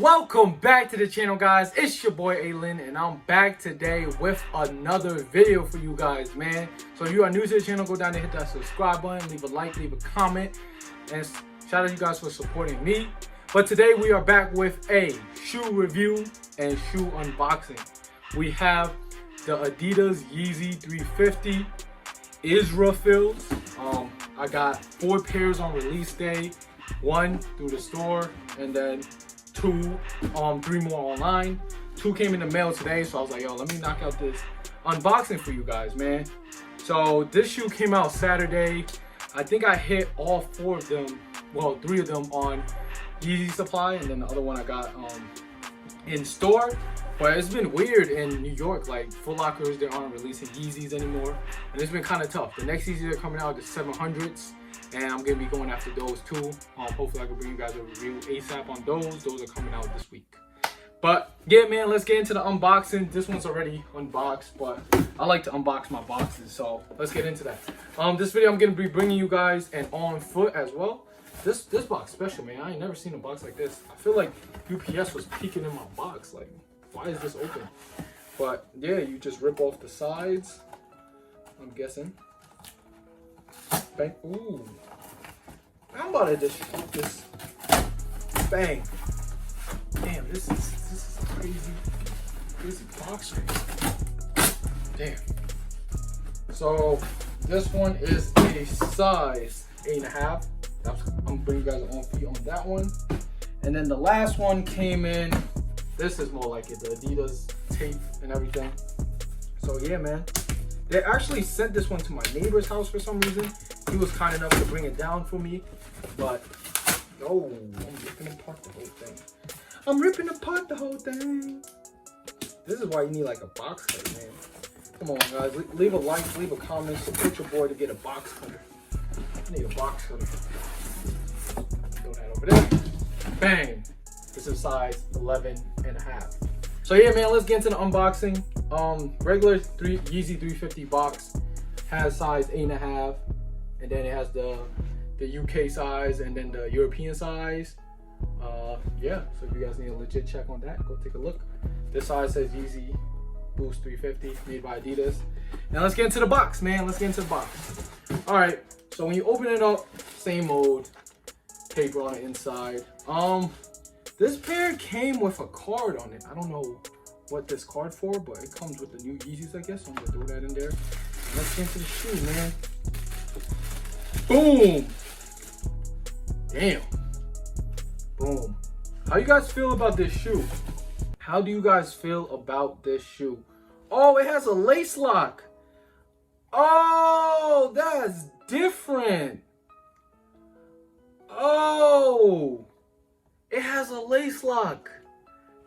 Welcome back to the channel, guys. It's your boy ALin, and I'm back today with another video for you guys, man. So if you are new to the channel, go down and hit that subscribe button, leave a like, leave a comment, and shout out you guys for supporting me. But today we are back with a shoe review and shoe unboxing. We have the Adidas Yeezy 350 Israfil. I got 4 pairs on release day, 1 through the store, and then 3 more online. 2 came in the mail today, so I was like, yo, let me knock out this unboxing for you guys, man. So this shoe came out Saturday. I think I hit all 4 of them, well, 3 of them on Yeezy supply, and then the other one I got in store. But it's been weird in New York, like Foot Lockers, they aren't releasing Yeezys anymore, and it's been kind of tough. The next Yeezys are coming out, the 700s, and I'm gonna be going after those too. Hopefully I can bring you guys a review ASAP on those. Those are coming out this week. But yeah, man, let's get into the unboxing. This one's already unboxed, but I like to unbox my boxes, so let's get into that. This video I'm gonna be bringing you guys an on foot as well. This box special, man. I ain't never seen a box like this. I feel like UPS was peeking in my box, like, why is this open? But yeah, you just rip off the sides, I'm guessing. Bang. Ooh. I'm about to just this. Bang. Damn, this is a crazy box right. Damn. So this one is a size 8.5. I'm gonna bring you guys on feet on that one. And then the last one came in. This is more like it, the Adidas tape and everything. So yeah, man. They actually sent this one to my neighbor's house for some reason. He was kind enough to bring it down for me. But, oh, I'm ripping apart the whole thing. I'm ripping apart the whole thing. This is why you need like a box cutter, man. Come on, guys. Leave a like, leave a comment. Support your boy to get a box cutter. I need a box cutter. Throw that over there. Bang. This is size 11.5. So yeah, man, let's get into the unboxing. Regular Yeezy 350 box has size 8.5, and then it has the UK size and then the European size. Yeah, so if you guys need a legit check on that, go take a look. This size says Yeezy Boost 350, made by Adidas. Now let's get into the box, man. Let's get into the box. All right, so when you open it up, same old paper on the inside. This pair came with a card on it. I don't know what this card for, but it comes with the new Yeezys, I guess. So I'm gonna throw that in there. And let's get into the shoe, man. Boom! Damn. Boom. How you guys feel about this shoe? How do you guys feel about this shoe? Oh, it has a lace lock. Oh, that's different. Oh. It has a lace lock.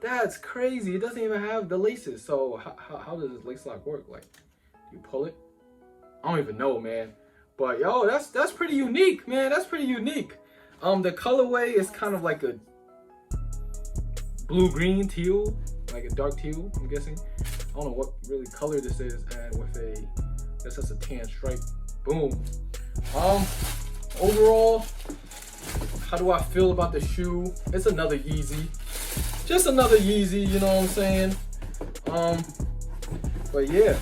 That's crazy. It doesn't even have the laces. So how does this lace lock work? Like, you pull it? I don't even know, man. But yo, that's pretty unique, man. That's pretty unique. The colorway is kind of like a blue-green teal, like a dark teal, I'm guessing. I don't know what really color this is, and with this is a tan stripe. Boom. Overall, how do I feel about the shoe? It's another Yeezy. Just another Yeezy, you know what I'm saying? But yeah,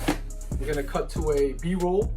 we're gonna cut to a B-roll.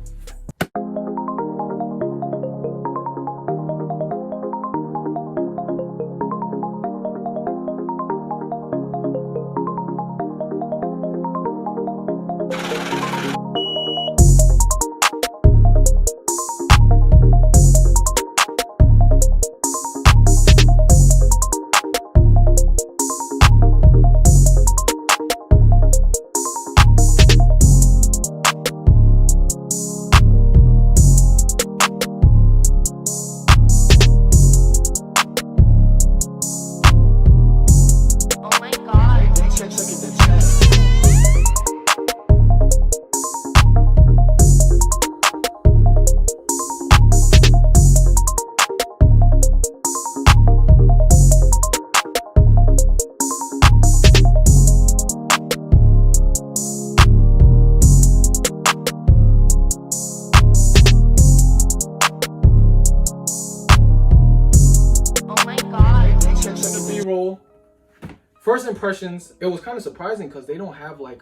first impressions, it was kind of surprising because they don't have like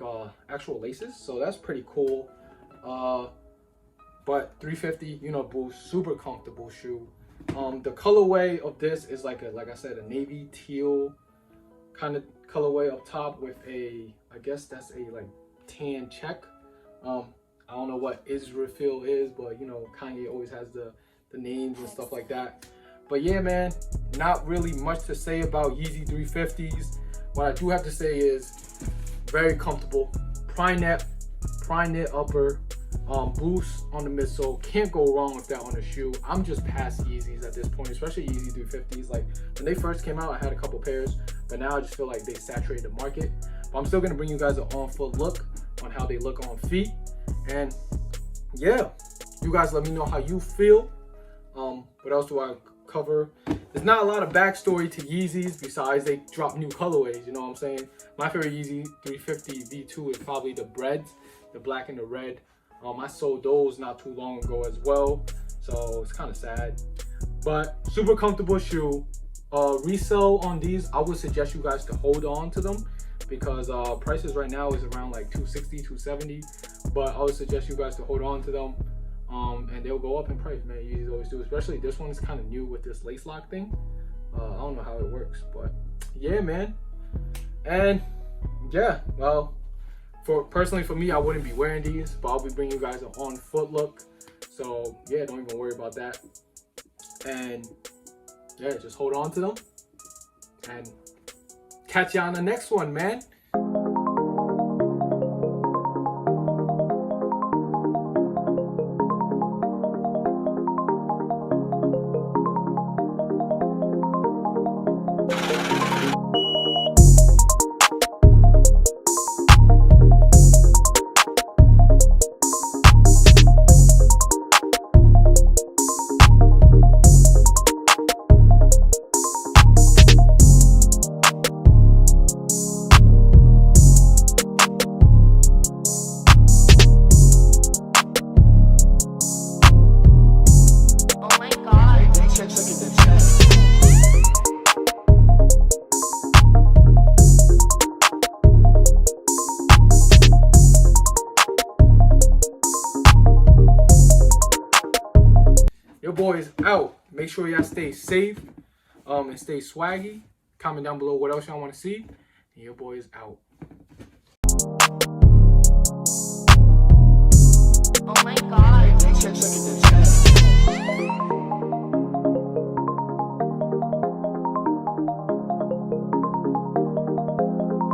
actual laces, so that's pretty cool. But 350, you know, boost, super comfortable shoe. The colorway of this is like I said, a navy teal kind of colorway up top with a, I guess that's a like tan check. I don't know what Israfil is, but you know, Kanye always has the names and stuff like that. But yeah, man, not really much to say about Yeezy 350s. What I do have to say is very comfortable. Prime knit upper, boost on the midsole. Can't go wrong with that on the shoe. I'm just past Yeezys at this point, especially Yeezy 350s. Like when they first came out, I had a couple pairs, but now I just feel like they saturated the market. But I'm still gonna bring you guys an on-foot look on how they look on feet. And yeah, you guys let me know how you feel. What else do I cover? There's not a lot of backstory to Yeezys besides they drop new colorways, you know what I'm saying? My favorite Yeezy 350 V2 is probably the breads, the black and the red. I sold those not too long ago as well, so it's kind of sad. But super comfortable shoe. Resale on these, I would suggest you guys to hold on to them because prices right now is around like 260, 270. But I would suggest you guys to hold on to them. And they'll go up in price, man. Yeezys always do, especially this one is kind of new with this lace lock thing. I don't know how it works, but yeah, man. And yeah, well, personally for me, I wouldn't be wearing these, but I'll be bringing you guys an on foot look. So yeah, don't even worry about that. And yeah, just hold on to them and catch you on the next one, man. Your boy is out. Make sure y'all stay safe and stay swaggy. Comment down below what else y'all want to see. And your boy is out. Oh my God.